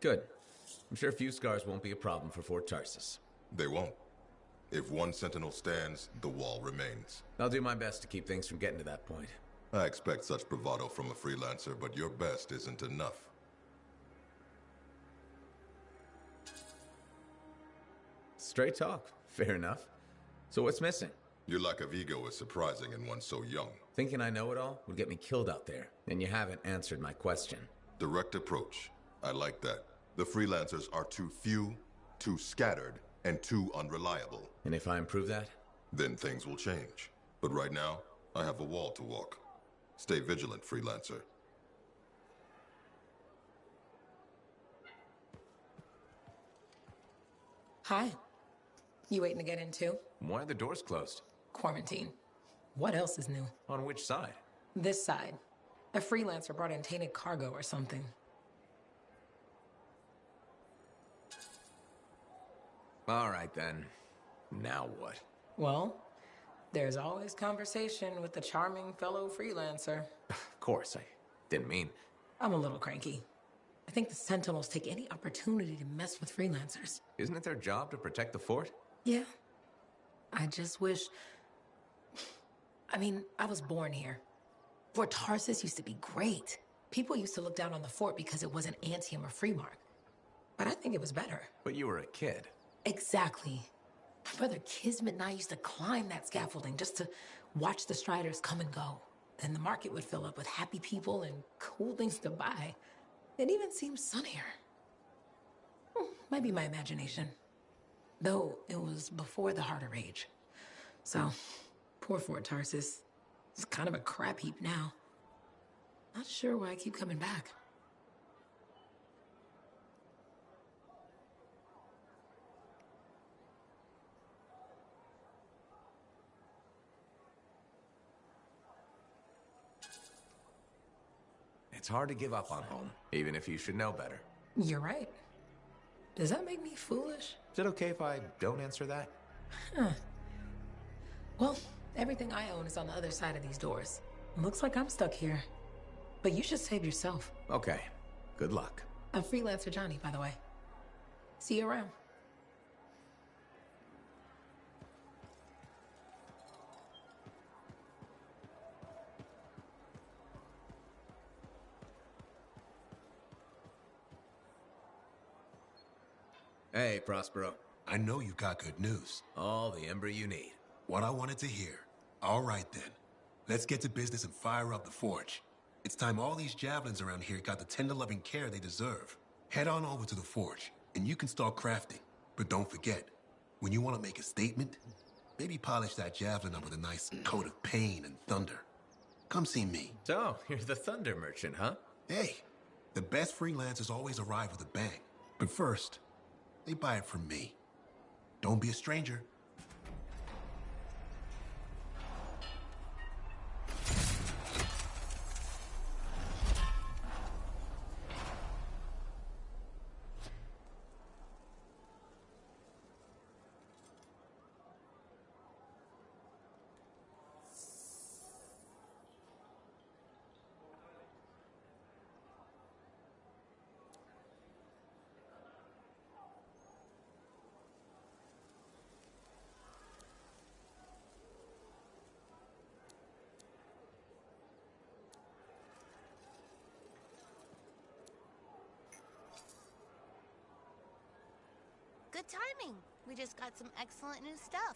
Good. I'm sure a few scars won't be a problem for Fort Tarsus. They won't. If one sentinel stands, the wall remains. I'll do my best to keep things from getting to that point. I expect such bravado from a freelancer, but your best isn't enough. Straight talk. Fair enough. So what's missing? Your lack of ego is surprising in one so young. Thinking I know it all would get me killed out there, and you haven't answered my question. Direct approach. I like that. The freelancers are too few, too scattered, and too unreliable. And if I improve that? Then things will change. But right now, I have a wall to walk. Stay vigilant, freelancer. Hi. You waiting to get in too? Why are the doors closed? Quarantine. What else is new? On which side? This side. A freelancer brought in tainted cargo or something. All right then. Now what? Well, there's always conversation with the charming fellow freelancer. Of course, I didn't mean... I'm a little cranky. I think the Sentinels take any opportunity to mess with freelancers. Isn't it their job to protect the fort? Yeah. I just wish... I mean, I was born here. Fort Tarsus used to be great. People used to look down on the fort because it wasn't Antium or Freemark. But I think it was better. But you were a kid. Exactly. My brother Kismet and I used to climb that scaffolding just to watch the Striders come and go. Then the market would fill up with happy people and cool things to buy. It even seemed sunnier. Might be my imagination. Though it was before the Heart of Rage. So, poor Fort Tarsus. It's kind of a crap heap now. Not sure why I keep coming back. It's hard to give up on home, even if you should know better. You're right. Does that make me foolish? Is it okay if I don't answer that? Huh. Well, everything I own is on the other side of these doors. Looks like I'm stuck here. But you should save yourself. Okay. Good luck. I'm Freelancer Johnny, by the way. See you around. Hey, Prospero. I know you got good news. All the ember you need. What I wanted to hear. All right then. Let's get to business and fire up the forge. It's time all these javelins around here got the tender loving care they deserve. Head on over to the forge, and you can start crafting. But don't forget, when you want to make a statement, maybe polish that javelin up with a nice coat of pain and thunder. Come see me. So, you're the thunder merchant, huh? Hey, the best freelancers always arrive with a bang. But first, they buy it from me. Don't be a stranger. Good timing. We just got some excellent new stuff.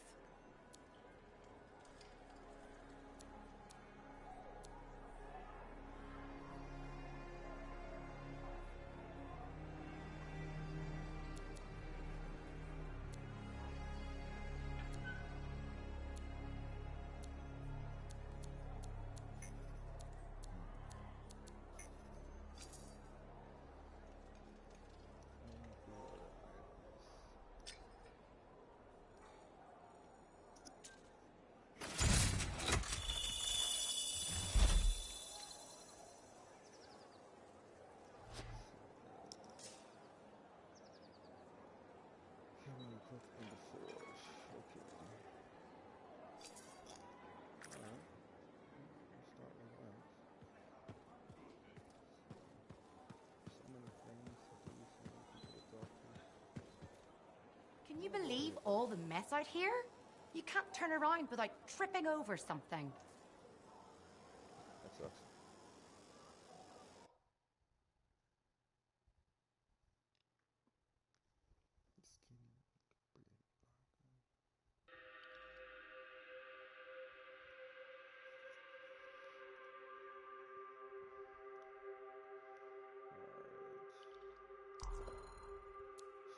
all the mess out here, you can't turn around without tripping over something. That sucks.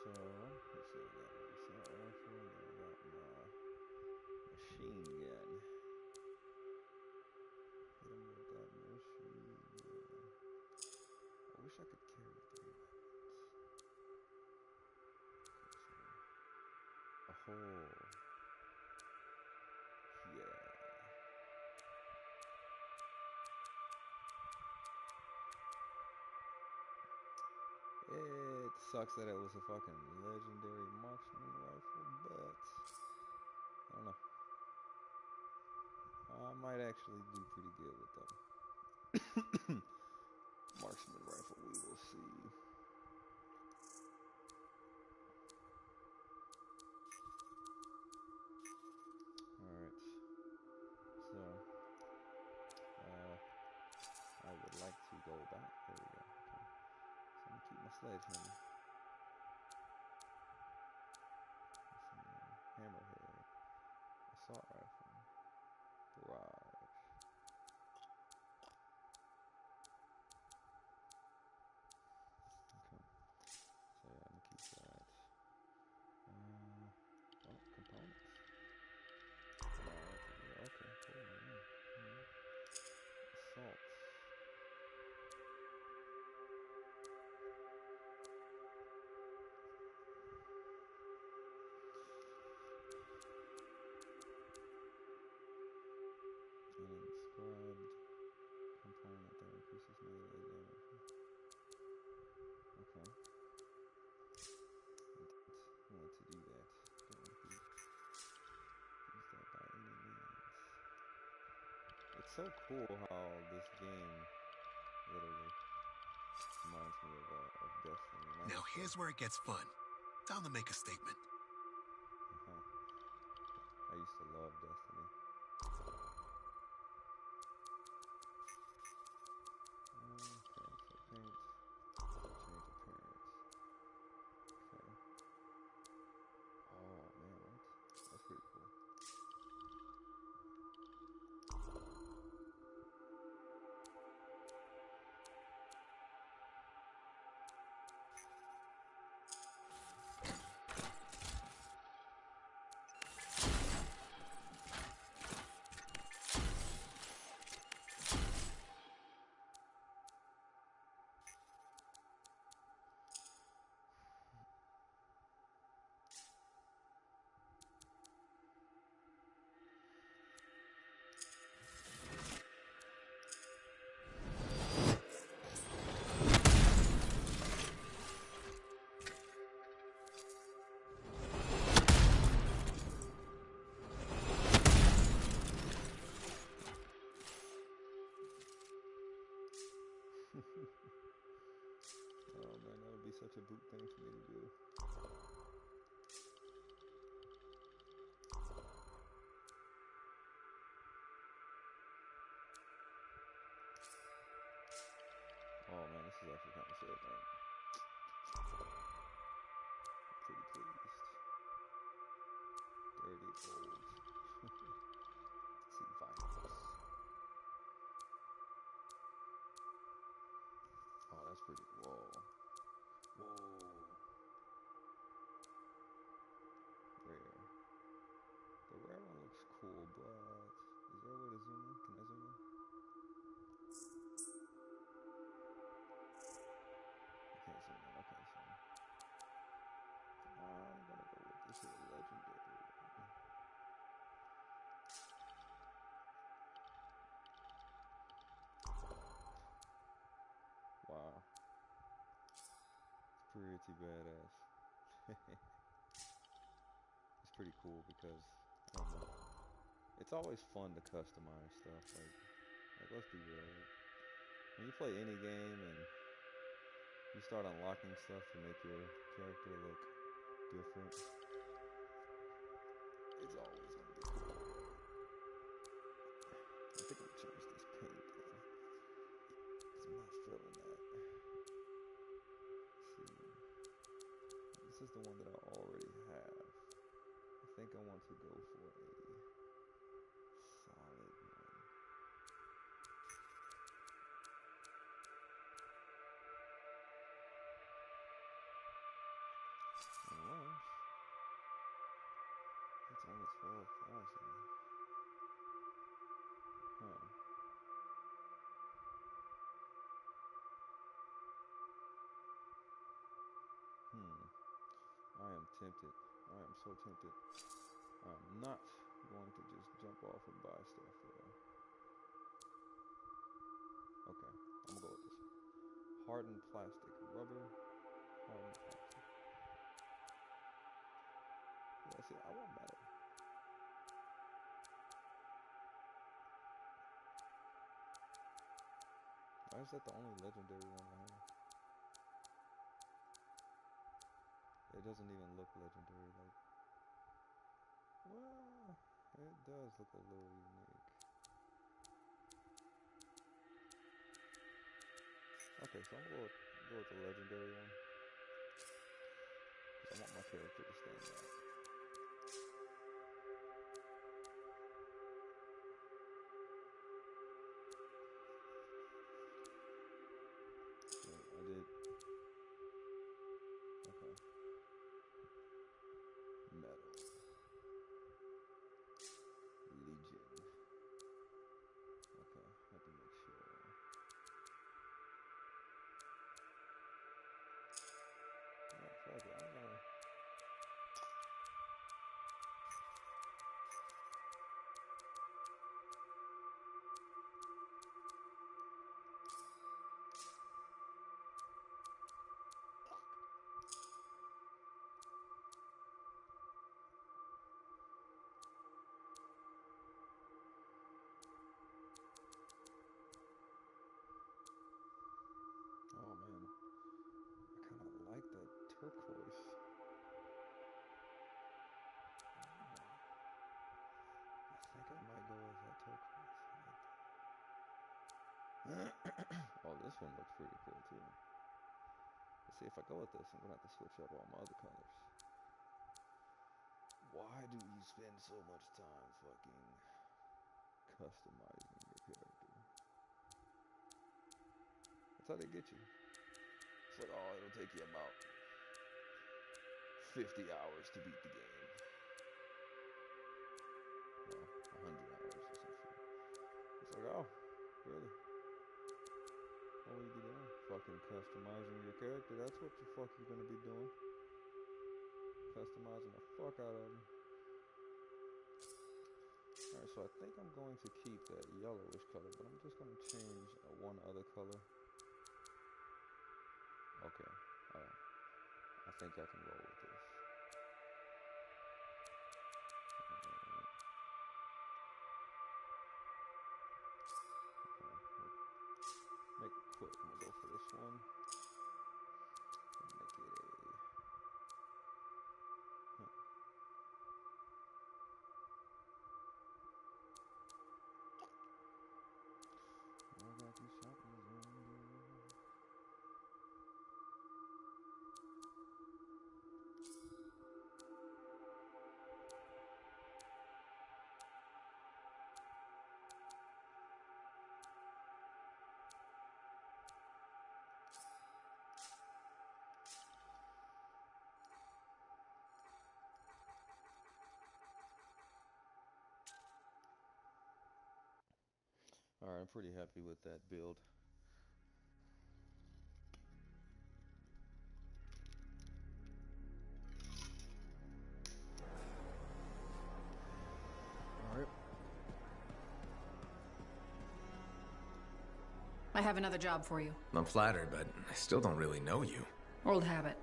So, let's see, I got an assault rifle, and then I got my machine gun. Hit him with that machine gun. I wish I could carry 3 weapons. Okay, so, oh, yeah. It sucks that it was a fucking legendary marksman rifle, but I don't know. I might actually do pretty good with them. Marksman rifle, we will see. Alright. So, I would like to go back. There we go. Okay. So I'm gonna keep my sledgehammer. Hammerhead. Assault rifle. Barrage. Okay. So yeah, I'm gonna keep that. Oh, components. Okay, cool. Assault. An inscribed component that increases melee damage. Okay. I want to do that. Don't want to use that by any means. It's so cool how this game literally reminds me of Destiny. Now here's where it gets fun. Time to make a statement. I used to love Destiny. Okay, so paint, change appearance. Okay. Oh man, what? That's pretty cool. Oh man, that would be such a boot thing for me to do. Oh man, this is actually kind of sick, right? Pretty pleased. Dirty old. See vitals. Oh, that's pretty. Whoa. Whoa. Rare. The rare one looks cool, but is there a way to zoom in? Can I zoom in? I can't zoom in. Okay, so I'm gonna go with this here legendary one. Wow. It's pretty badass. It's pretty cool because I don't know. It's always fun to customize stuff. Like let's be real. Like, when you play any game and you start unlocking stuff to make your character look different, It's always gonna be cool. I think I'm gonna change this paint though, because I'm not feeling that. Let's see, this is the one that I already have. I think I want to go for a solid one. Unless it's only 12,000. Huh. I am tempted. I am so tempted. I'm not going to just jump off and buy stuff though. Okay, I'm gonna go with this. Hardened plastic, rubber, hardened plastic. Yeah, see, I want metal. Why is that the only legendary one I have? It doesn't even look legendary, like, well, it does look a little unique. Okay, so I'm gonna go with the legendary one, because I want my character to stand out. Wait, I did. Okay. Metal. Legion. Okay, have to make sure. Yeah, fuck it, I'm gonna... Oh man, I kind of like that turquoise. I think I might go with that turquoise. I like that. Oh, this one looks pretty cool too. Let's see, if I go with this, I'm gonna have to switch up all my other colors. Why do you spend so much time fucking customizing your character? That's how they get you. It's like, oh, it'll take you about 50 hours to beat the game. Well, 100 hours or some shit. It's like, oh, really? What will you be doing? Fucking customizing your character. That's what the fuck you're gonna be doing. Customizing the fuck out of them. Alright, so I think I'm going to keep that yellowish color, but I'm just going to change one other color. Okay, I think I can roll with this. Okay, make it quick. I'm going to go for this one. Make it a... Huh. I got these shoppers on you. Alright, I'm pretty happy with that build. Alright. I have another job for you. I'm flattered, but I still don't really know you. Old habit.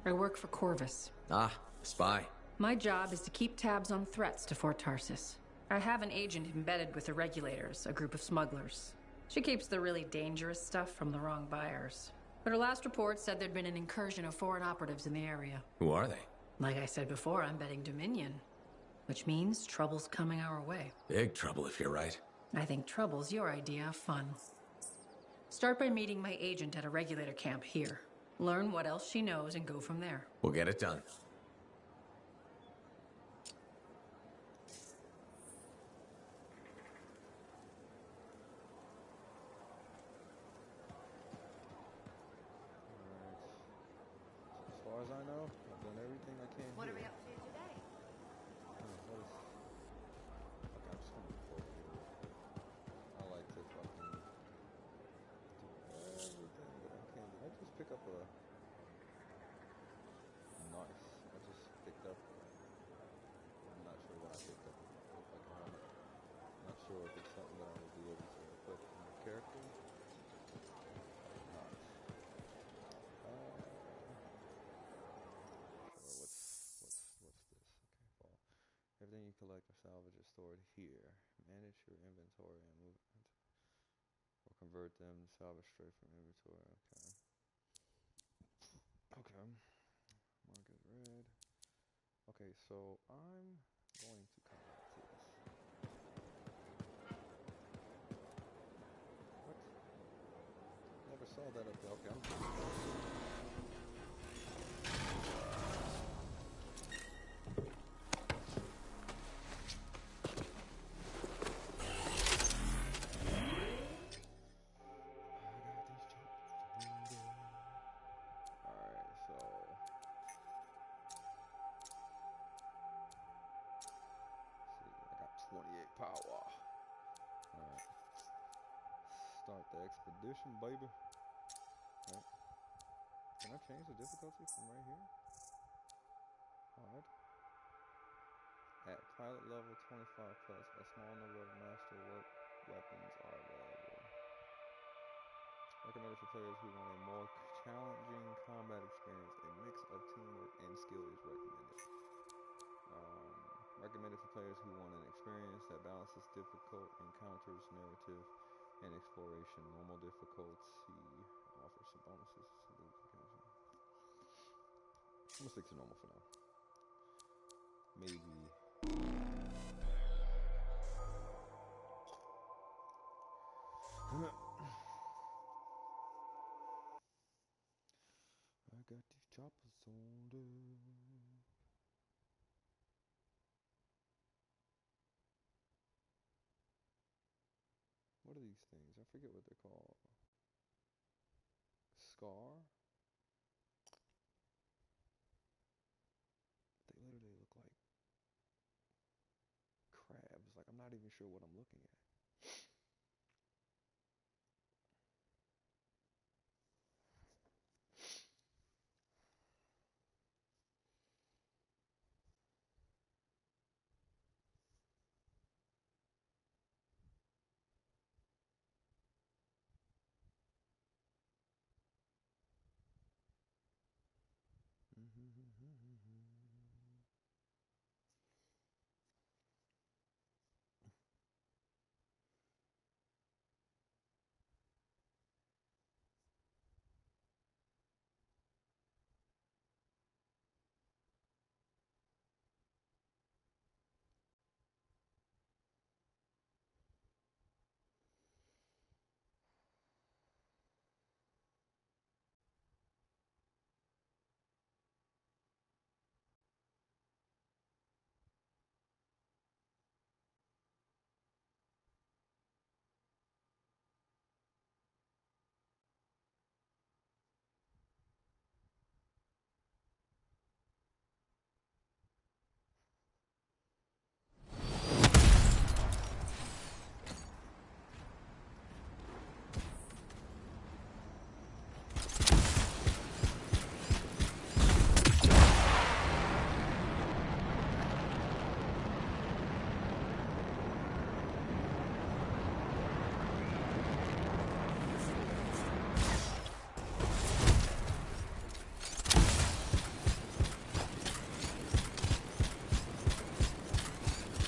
I work for Corvus. Ah, spy. My job is to keep tabs on threats to Fort Tarsus. I have an agent embedded with the regulators, a group of smugglers. She keeps the really dangerous stuff from the wrong buyers. But her last report said there'd been an incursion of foreign operatives in the area. Who are they? Like I said before, I'm betting Dominion. which means trouble's coming our way. Big trouble if you're right. I think trouble's your idea of fun. Start by meeting my agent at a regulator camp here. Learn what else she knows and go from there. We'll get it done. As far as I know, I've done everything I can What here. are we up to today? Okay, I'm just gonna go here. I like to fucking do everything that I can. Did I just pick up a... Nice. I just picked up... I'm not sure what I picked up. Looks like a helmet. I'm not sure if it's something that I would be able to equip in my character. Not. What's this? Okay, fall. Everything you collect or salvage is stored here. Manage your inventory and move it, or convert them to salvage straight from inventory. Okay. Mark is red. Okay, so I'm going to come back to this. What? Never saw that up there. Okay, I'm Alright, so see, I got 28 power. Alright. Start the expedition, baby. Right. Can I change the difficulty from right here? Hard. At pilot level 25 plus, a small number of masterwork weapons are available. Recommended for players who want a more challenging combat experience. A mix of teamwork and skill is recommended. Recommended for players who want an experience that balances difficult encounters, narrative, and exploration. Normal difficulty offers some bonuses to the occasion. I'm gonna stick to normal for now. Maybe. I got these choppers on the... What are these things? I forget what they're called. Scar? They literally look like crabs. Like, I'm not even sure what I'm looking at.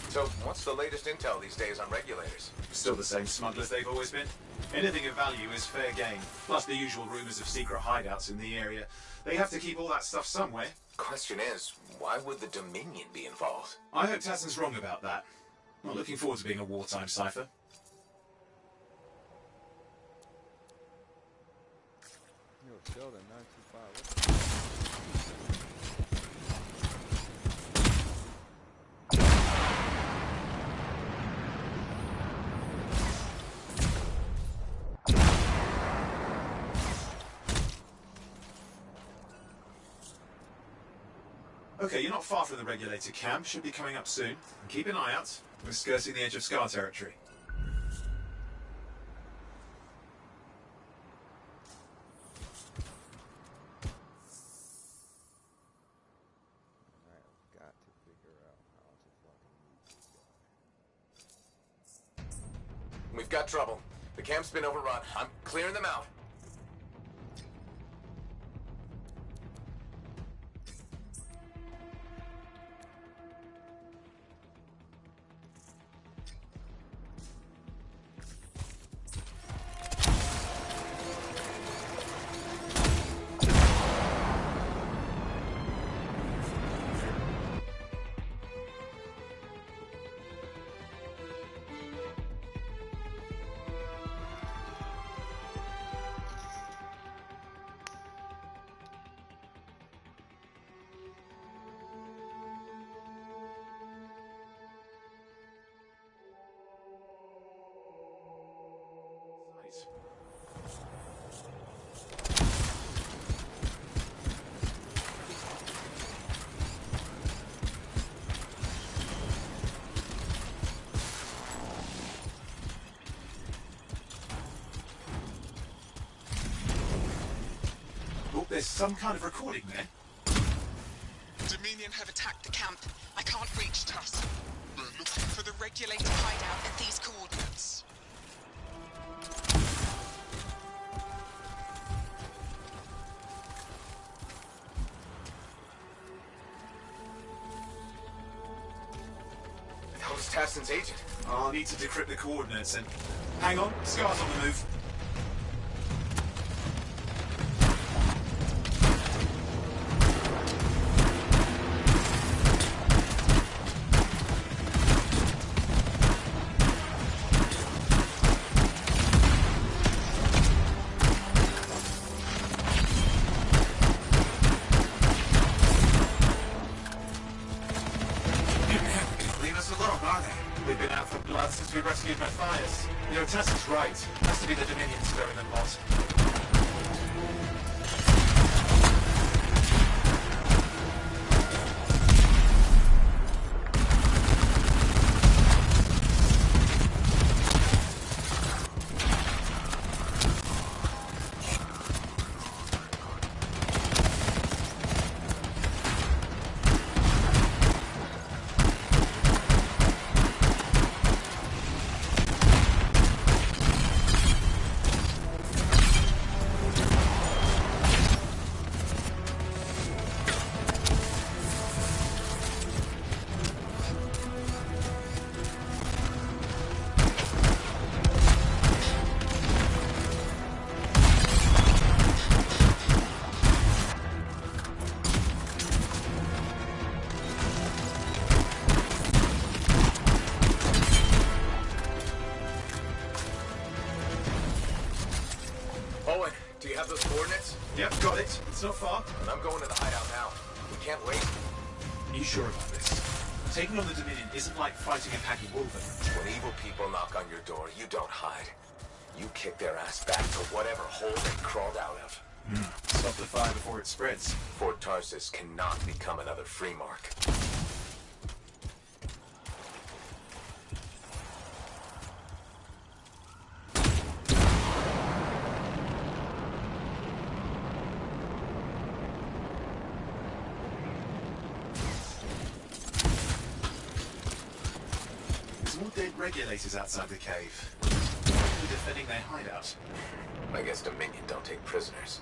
So, what's the latest intel these days on regulators? Still the same smugglers they've always been? Anything of value is fair game, plus the usual rumors of secret hideouts in the area. They have to keep all that stuff somewhere. Question is, why would the Dominion be involved? I hope Tassin's wrong about that. Not looking forward to being a wartime cipher. Yo, Sheldon, 925. Okay, you're not far from the regulator camp. Should be coming up soon. Keep an eye out. We're skirting the edge of Scar territory. I've got to figure out how to fucking move this guy. We've got trouble. The camp's been overrun. I'm clearing them out. Oh, there's some kind of recording there. Dominion have attacked the camp. I can't reach Tuss. We're looking for the regulator hideout at these coordinates. That was Tassin's agent. I'll need to decrypt the coordinates and... Hang on, Scar's on the move. They've been out for blood since we rescued Matthias. You know, Tess is right. Has to be the Dominion stirring the pot. Owen, do you have those coordinates? Yep, got it. It's not far. And I'm going to the hideout now. We can't wait. Are you sure about this? Taking on the Dominion isn't like fighting a pack of wolverine. When evil people knock on your door, you don't hide. You kick their ass back to whatever hole they crawled out of. Stop the fire before it spreads. Fort Tarsus cannot become another free mark. There's more dead regulators outside the cave. They're defending their hideout. I guess Dominion don't take prisoners.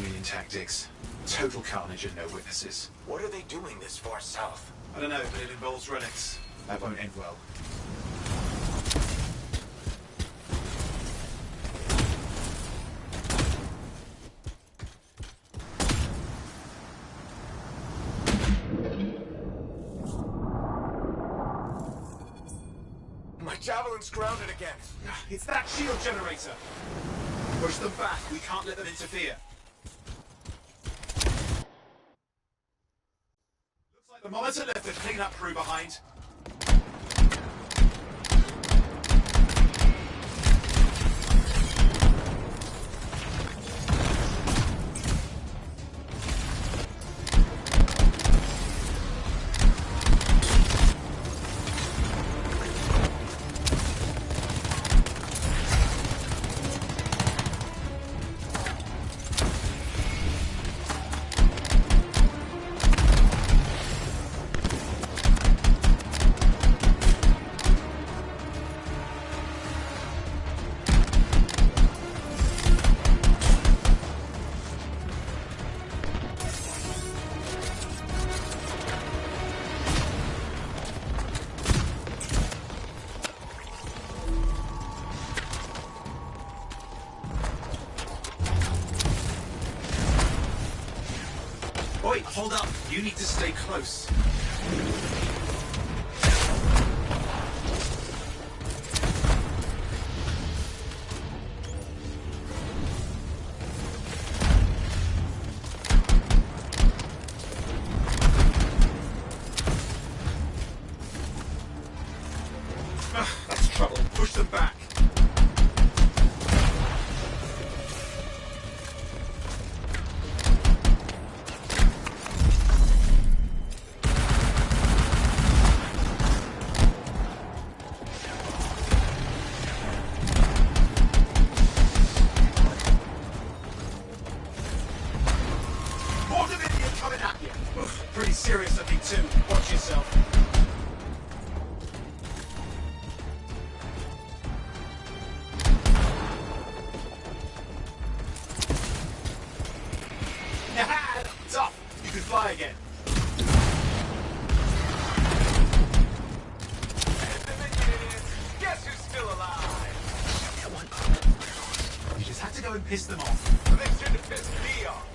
chameleon tactics. Total carnage and no witnesses. What are they doing this far south? I don't know, but it involves relics. That won't end well. My javelin's grounded again. It's that shield generator. Push them back. We can't let them interfere. Looks like the monitor left the cleanup crew behind. Wait, hold up. You need to stay close. That's trouble. Push them back. Pretty serious looking too. Watch yourself. Tough. You can fly again. Guess who's still alive? You just had to go and piss them off. Well, they shouldn't have pissed me off.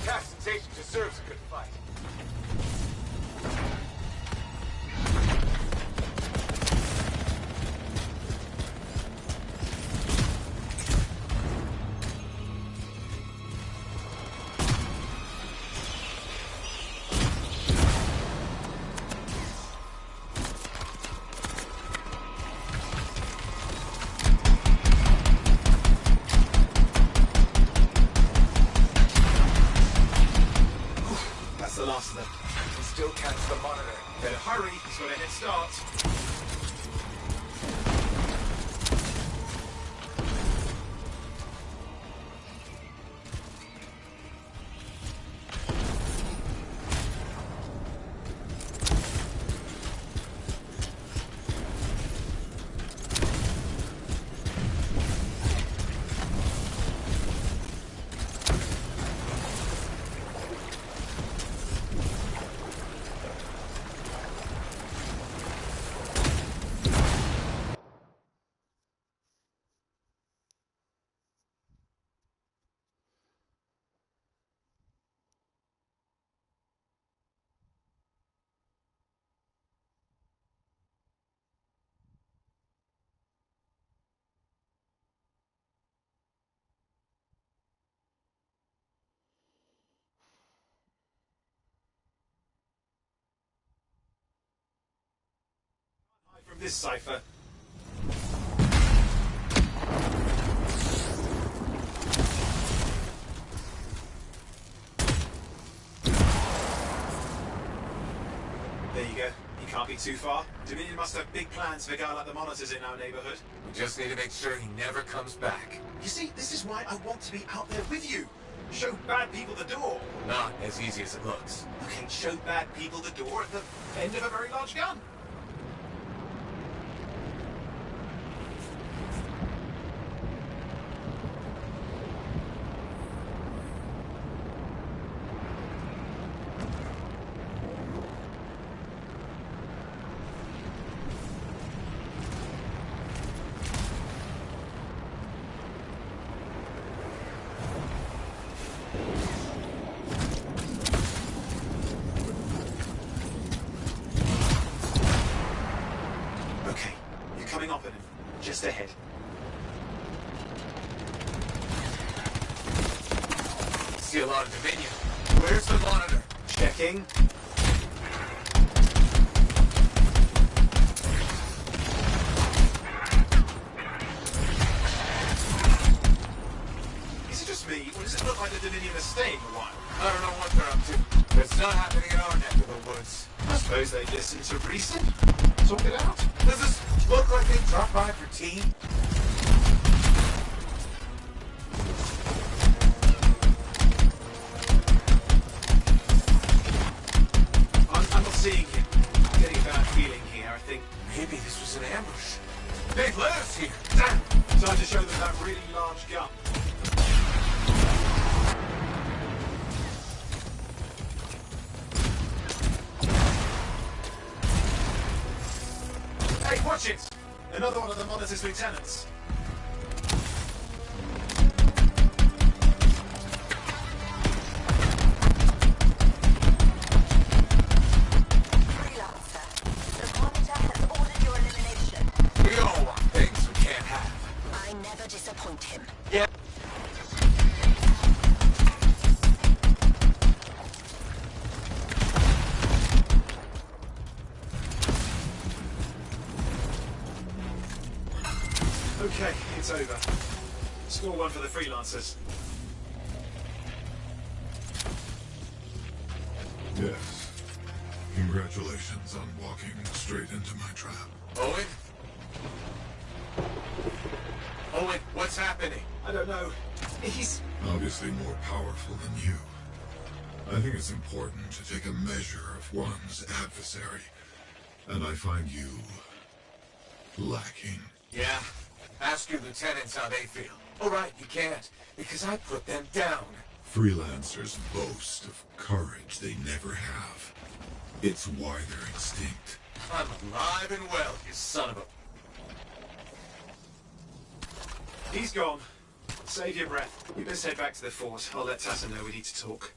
Castitation deserves a good fight. That's the last of them. Can still catch the monitor. Better hurry. He's got a head start. From this cipher. There you go. You can't be too far. Dominion must have big plans for a guy like the monitors in our neighborhood. We just need to make sure he never comes back. You see, this is why I want to be out there with you. Show bad people the door. Not as easy as it looks. Okay, show bad people the door at the end of a very large gun. lot of Dominion. Where's the monitor? Checking. Is it just me, or does it look like the Dominion are staying a while? I don't know what they're up to. It's not happening in our neck of the woods. I suppose they listen to reason. Talk it out. Does this look like they dropped by for tea? I'm not seeing him. I'm getting a bad feeling here, I think. Maybe this was an ambush. They've let us here. Damn! Time to show them that really large gun. Hey, watch it! Another one of the Monitor's lieutenants. Freelancer, the Monitor has ordered your elimination. We all want things we can't have. I never disappoint him. Yeah. Okay, it's over. Score one for the freelancers. Yes. Congratulations on walking straight into my trap. Owen? Owen, what's happening? I don't know. He's... Obviously more powerful than you. I think it's important to take a measure of one's adversary. And I find you... lacking. Yeah? Ask your lieutenants how they feel. All right, you can't, because I put them down. Freelancers boast of courage they never have. It's why they're extinct. I'm alive and well, you son of a... He's gone. Save your breath. You best head back to the fort. I'll let Tassa know we need to talk.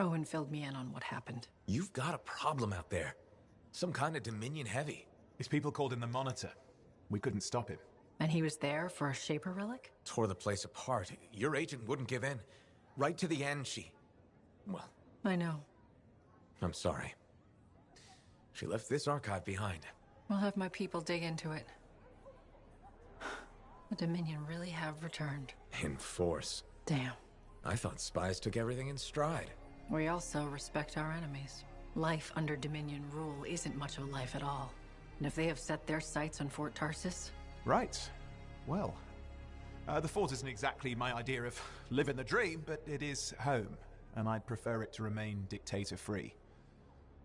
Owen filled me in on what happened. You've got a problem out there. Some kind of Dominion heavy. His people called him the Monitor. We couldn't stop him. And he was there for a Shaper relic? Tore the place apart. Your agent wouldn't give in. Right to the end, well, I know. I'm sorry. She left this archive behind. I'll have my people dig into it. The Dominion really have returned. In force. Damn. I thought spies took everything in stride. We also respect our enemies. Life under Dominion rule isn't much of a life at all. And if they have set their sights on Fort Tarsis... Right. Well, the fort isn't exactly my idea of living the dream, but it is home, and I'd prefer it to remain dictator-free.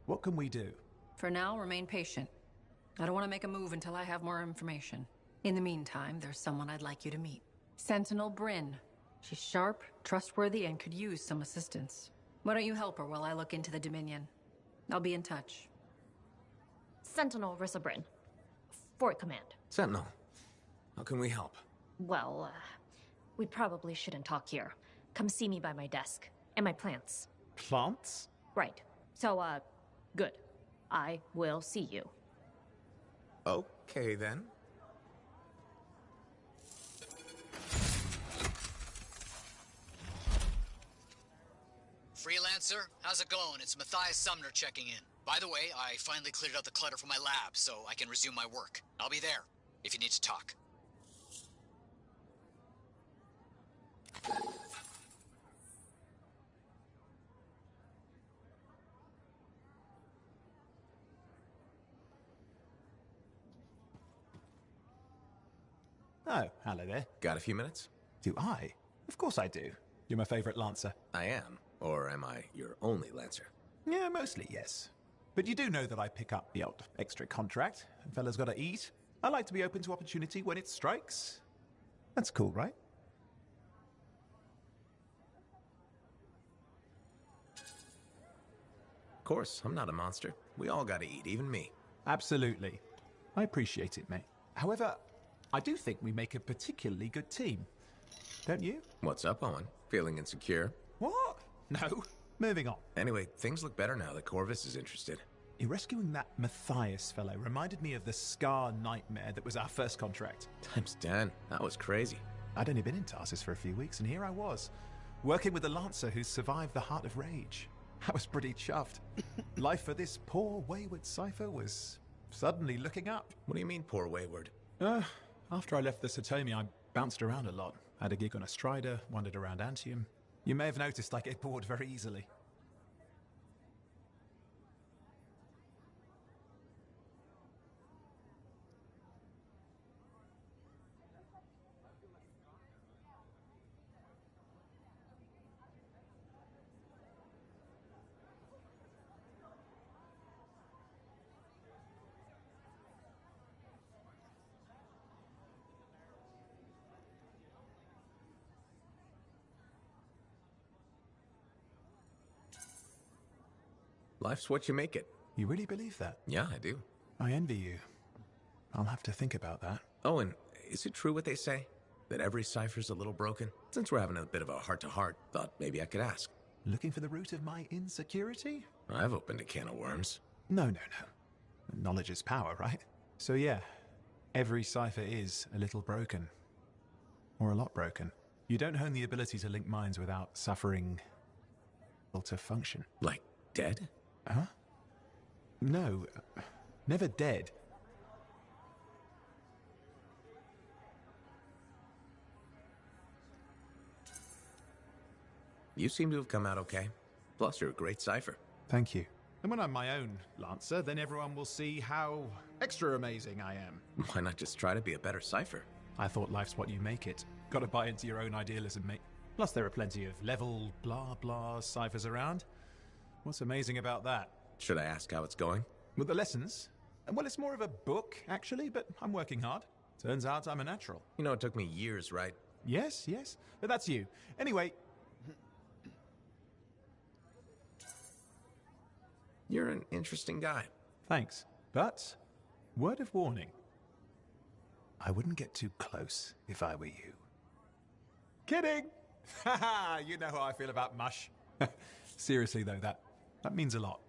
What can we do? For now, remain patient. I don't want to make a move until I have more information. In the meantime, there's someone I'd like you to meet. Sentinel Bryn. She's sharp, trustworthy, and could use some assistance. Why don't you help her while I look into the Dominion? I'll be in touch. Sentinel Rissa Bryn. Fort Command. Sentinel, how can we help? Well, we probably shouldn't talk here. Come see me by my desk. And my plants. Plants? Right. So, good. I will see you. Okay, then. Freelancer, how's it going? It's Matthias Sumner checking in. By the way, I finally cleared out the clutter from my lab, so I can resume my work. I'll be there, if you need to talk. Oh, hello there. Got a few minutes? Do I? Of course I do. You're my favorite Lancer. I am. Or am I your only Lancer? Yeah, mostly, yes. But you do know that I pick up the odd extra contract. A fella's gotta eat. I like to be open to opportunity when it strikes. That's cool, right? Of course, I'm not a monster. We all gotta eat, even me. Absolutely. I appreciate it, mate. However, I do think we make a particularly good team. Don't you? What's up, Owen? Feeling insecure? What? No. Moving on. Anyway, things look better now that Corvus is interested. You rescuing that Matthias fellow reminded me of the Scar nightmare that was our first contract. Times 10. That was crazy. I'd only been in Tarsus for a few weeks, and here I was, working with the Lancer who survived the Heart of Rage. I was pretty chuffed. Life for this poor, wayward cipher was suddenly looking up. What do you mean, poor wayward? After I left the Satomi, I bounced around a lot. Had a gig on a Strider, wandered around Antium. You may have noticed I get bored very easily. Life's what you make it. You really believe that? Yeah, I do. I envy you. I'll have to think about that. Oh, and is it true what they say? That every cipher's a little broken? Since we're having a bit of a heart-to-heart, thought maybe I could ask. Looking for the root of my insecurity? I've opened a can of worms. No. Knowledge is power, right? So yeah, every cipher is a little broken. Or a lot broken. You don't hone the ability to link minds without suffering... to function. Like dead? Huh? No, never dead. You seem to have come out okay. Plus, you're a great cipher. Thank you. And when I'm my own Lancer, then everyone will see how extra amazing I am. Why not just try to be a better cipher? I thought life's what you make it. Gotta buy into your own idealism, mate. Plus, there are plenty of level blah blah ciphers around. What's amazing about that? Should I ask how it's going? With the lessons? Well, it's more of a book, actually, but I'm working hard. Turns out I'm a natural. You know, it took me years, right? Yes. But that's you. Anyway... You're an interesting guy. Thanks. But, word of warning. I wouldn't get too close if I were you. Kidding! Haha, you know how I feel about mush. Seriously though, that means a lot.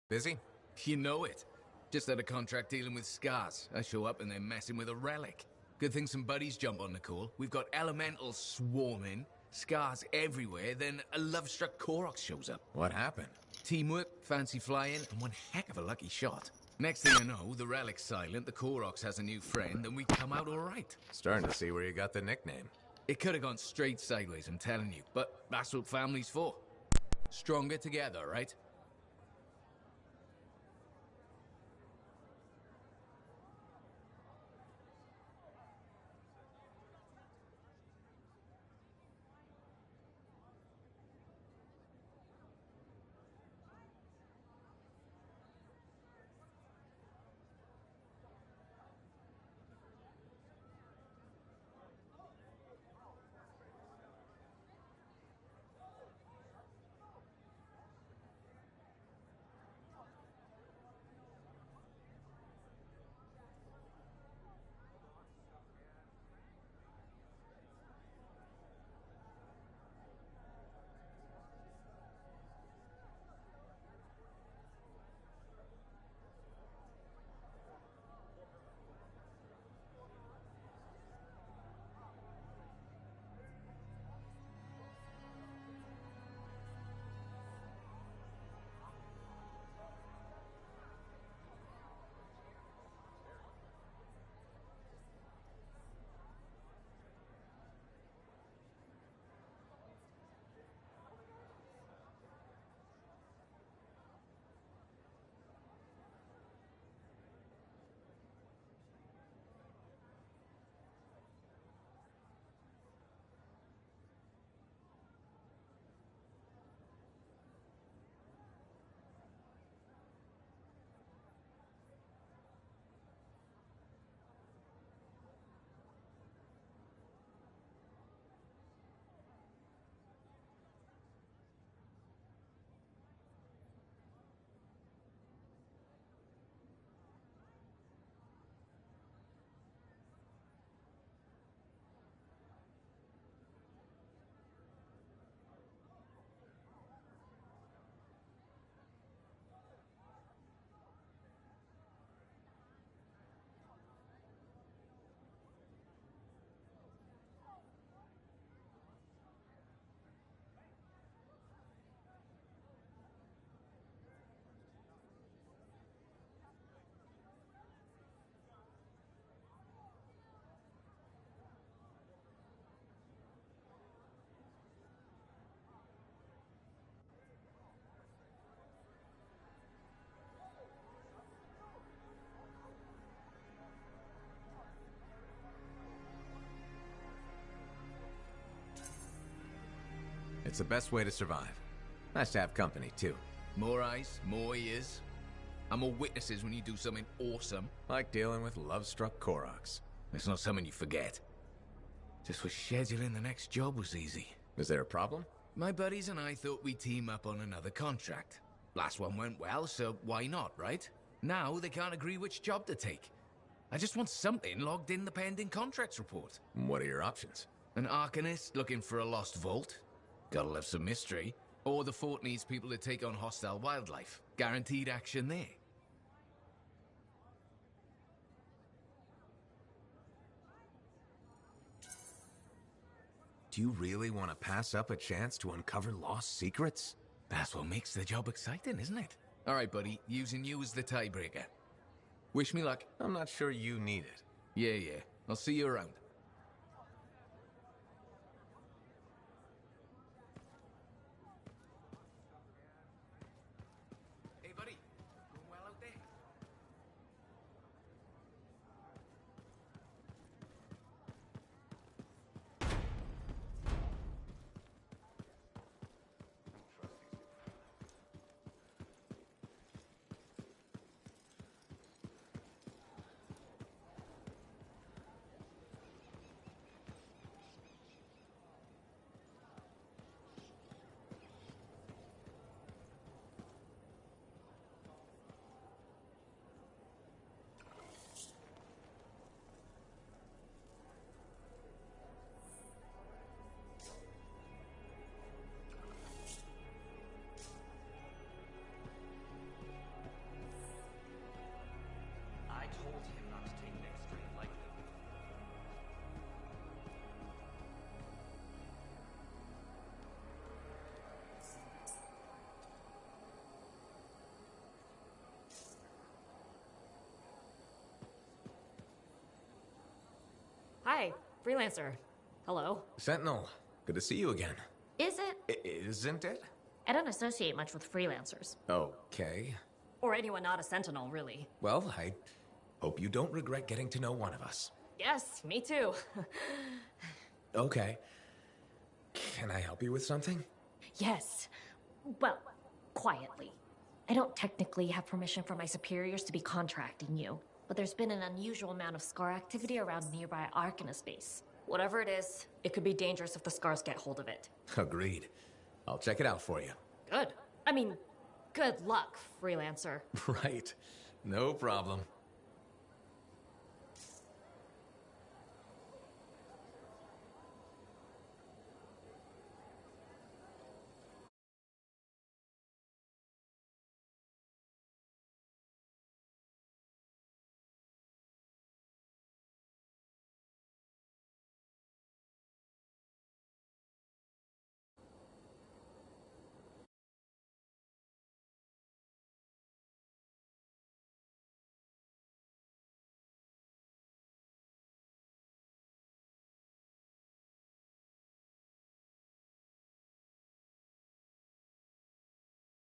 Busy? You know it. Just had a contract dealing with scars. I show up and they're messing with a relic. Good thing some buddies jump on the call. We've got elementals swarming, scars everywhere, then a love-struck Koroks shows up. What happened? Teamwork, fancy flying, and one heck of a lucky shot. Next thing I know, the relic's silent, the Koroks has a new friend, and we come out all right. Starting to see where you got the nickname. It could have gone straight sideways, I'm telling you, but that's what family's for. Stronger together, right? It's the best way to survive. Nice to have company, too. More eyes, more ears. And more witnesses when you do something awesome. Like dealing with love-struck Koroks. It's not something you forget. Just wish scheduling the next job was easy. Is there a problem? My buddies and I thought we'd team up on another contract. Last one went well, so why not, right? Now they can't agree which job to take. I just want something logged in the pending contracts report. What are your options? An Arcanist looking for a lost vault. Gotta love some mystery. Or the fort needs people to take on hostile wildlife. Guaranteed action there. Do you really want to pass up a chance to uncover lost secrets? That's what makes the job exciting, isn't it? All right, buddy. Using you as the tiebreaker. Wish me luck. I'm not sure you need it. Yeah. I'll see you around. Hey, buddy. Going well out there? Freelancer. Hello. Sentinel, good to see you again. Is it? Isn't it? I don't associate much with freelancers. Okay. Or anyone not a Sentinel, really. Well, I hope you don't regret getting to know one of us. Yes, me too. Okay. Can I help you with something? Yes. Well, quietly. I don't technically have permission from my superiors to be contracting you, but there's been an unusual amount of Scar activity around nearby Arcanus base. Whatever it is, it could be dangerous if the Scars get hold of it. Agreed. I'll check it out for you. Good. I mean, good luck, freelancer. Right. No problem.